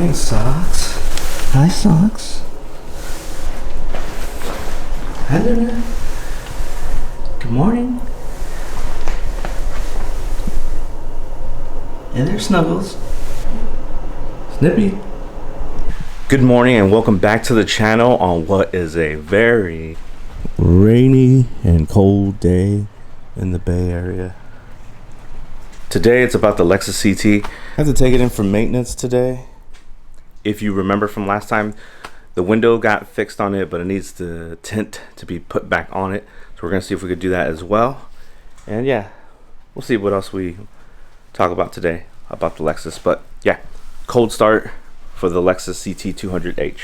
morning, Socks. Hi, Socks. Hi, Luna. Good morning. And there's Snuggles. Snippy. Good morning and welcome back to the channel on what is a very rainy and cold day in the Bay Area. Today it's about the Lexus CT. I have to take it in for maintenance today. If you remember from last time, the window got fixed on it, but it needs the tint to be put back on it. So we're gonna see if we could do that as well. And yeah, we'll see what else we talk about today about the Lexus. But yeah, cold start for the Lexus CT200H.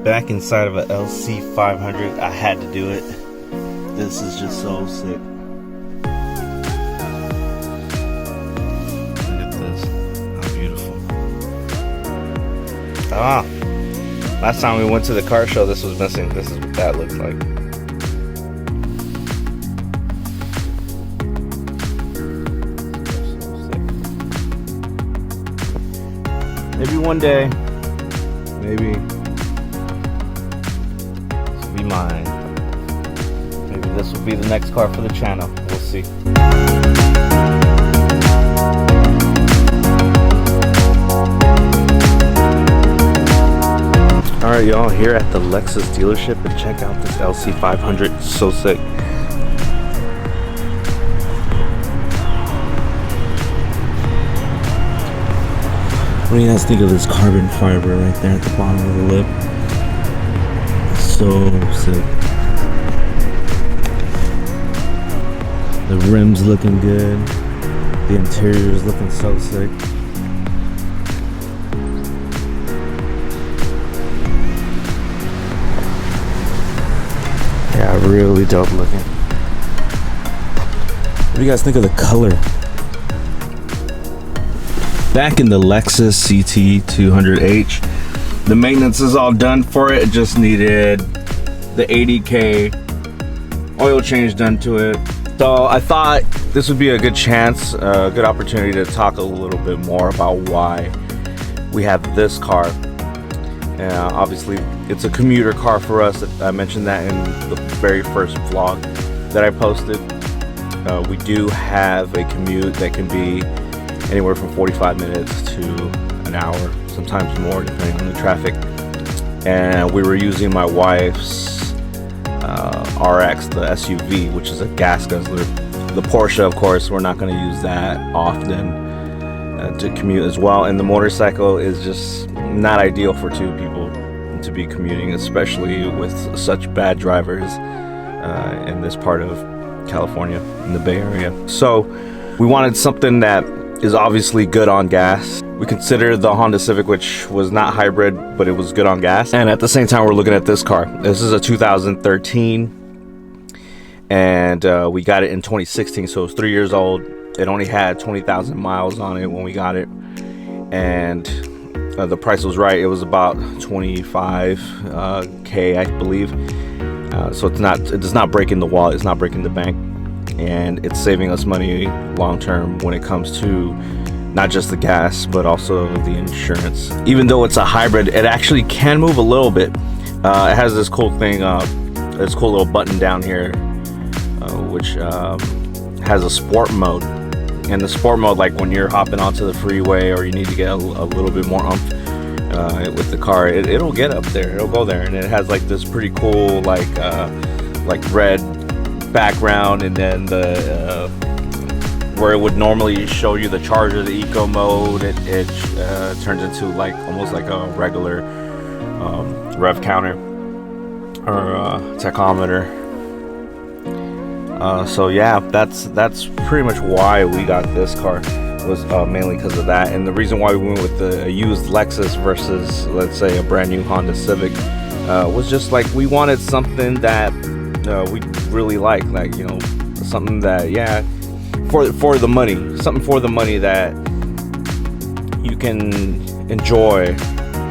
Back inside of a LC500, I had to do it. This is just so sick. Look at this, how beautiful. Ah, last time we went to the car show, this was missing. This is what that looks like. Maybe one day, maybe. Mine. Maybe this will be the next car for the channel. We'll see. Alright y'all, here at the Lexus dealership, and check out this LC500. It's so sick. What do you guys think of this carbon fiber right there at the bottom of the lip? So sick. The rim's looking good. The interior's looking so sick. Yeah, really dope looking. What do you guys think of the color? Back in the Lexus CT200H. The maintenance is all done for it. It just needed the 80K oil change done to it. So I thought this would be a good chance, a good opportunity to talk a little bit more about why we have this car. Obviously, it's a commuter car for us. I mentioned that in the very first vlog that I posted. We do have a commute that can be anywhere from 45 minutes to an hour, sometimes more depending on the traffic. And we were using my wife's RX, the SUV, which is a gas guzzler. The Porsche, of course, we're not going to use that often to commute as well. And the motorcycle is just not ideal for two people to be commuting, especially with such bad drivers in this part of California, in the Bay Area. So we wanted something that is obviously good on gas. We considered the Honda Civic, which was not hybrid, but it was good on gas. And at the same time, we're looking at this car. This is a 2013, and we got it in 2016, so it was 3 years old. It only had 20,000 miles on it when we got it, and the price was right. It was about 25K, I believe. So it's not breaking the wallet. It's not breaking the bank. And it's saving us money long term when it comes to not just the gas but also the insurance. Even though it's a hybrid, it actually can move a little bit. It has this cool thing, this cool little button down here, which has a sport mode. And the sport mode, like when you're hopping onto the freeway or you need to get a little bit more oomph with the car, it'll get up there, it'll go there. And it has like this pretty cool like red background, and then the where it would normally show you the charger, the eco mode, it turns into like almost like a regular rev counter or tachometer. So yeah, that's pretty much why we got this car, was mainly because of that. And the reason why we went with the used Lexus versus, let's say, a brand new Honda Civic was just like we wanted something that we really like, you know, something that, yeah, for the money, something for the money that you can enjoy,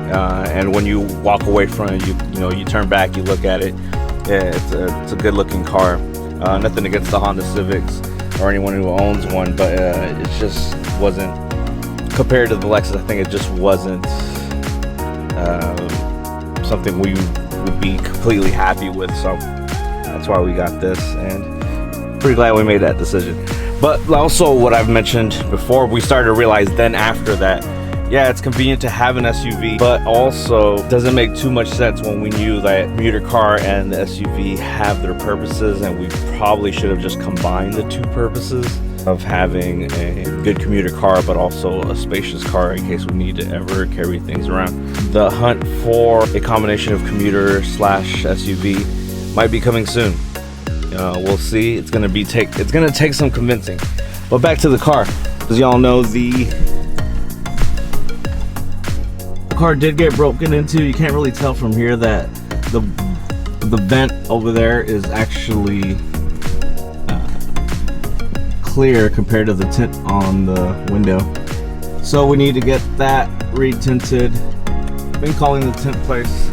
and when you walk away from it, you know, you turn back, you look at it, yeah, it's a good looking car. Nothing against the Honda Civics or anyone who owns one, but it just wasn't, compared to the Lexus, I think it just wasn't something we would be completely happy with. So that's why we got this, and pretty glad we made that decision. But also, what I've mentioned before, we started to realize then after that, yeah, it's convenient to have an SUV, but also doesn't make too much sense when we knew that commuter car and the SUV have their purposes, and we probably should have just combined the two purposes of having a good commuter car but also a spacious car in case we need to ever carry things around. The hunt for a combination of commuter slash SUV might be coming soon. We'll see. It's gonna take some convincing. But back to the car, as y'all know, the car did get broken into. You can't really tell from here that the vent over there is actually clear compared to the tint on the window, so we need to get that re-tinted. Been calling the tint place,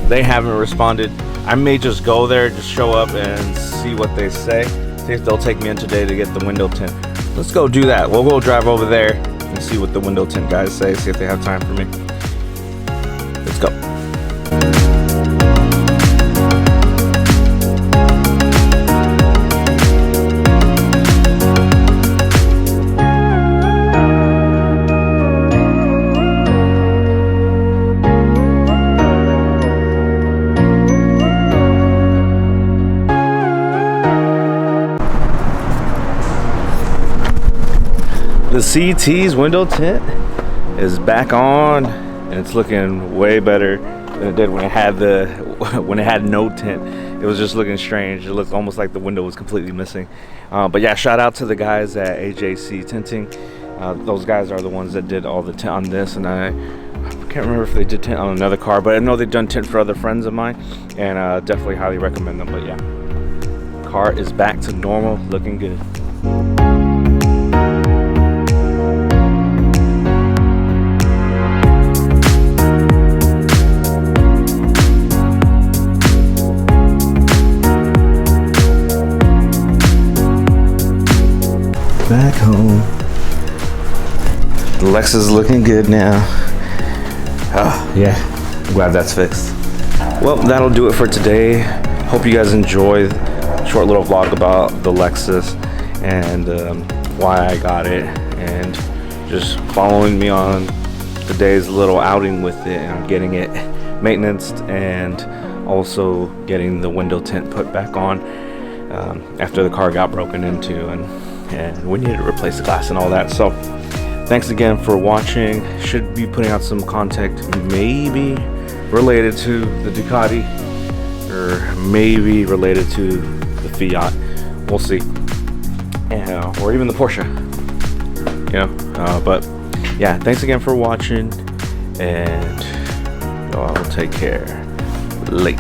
they haven't responded. I may just go there, just show up and see what they say, see if they'll take me in today to get the window tint. Let's go do that. We'll go drive over there and see what the window tint guys say, see if they have time for me. Let's go. The CT's window tint is back on, and it's looking way better than it did when it had no tint. It was just looking strange. It looked almost like the window was completely missing. But yeah, shout out to the guys at AJC Tinting. Those guys are the ones that did all the tint on this, and I can't remember if they did tint on another car, but I know they've done tint for other friends of mine, and definitely highly recommend them. But yeah, car is back to normal, looking good. Back home. The Lexus is looking good now. Oh yeah, I'm glad that's fixed. Well, that'll do it for today. Hope you guys enjoyed a short little vlog about the Lexus and why I got it, and just following me on today's little outing with it, and getting it maintenanced and also getting the window tint put back on after the car got broken into, and we needed to replace the glass and all that. So thanks again for watching. Should be putting out some content maybe related to the Ducati, or maybe related to the Fiat. We'll see. Or even the Porsche. But yeah, thanks again for watching, and y'all take care. Late.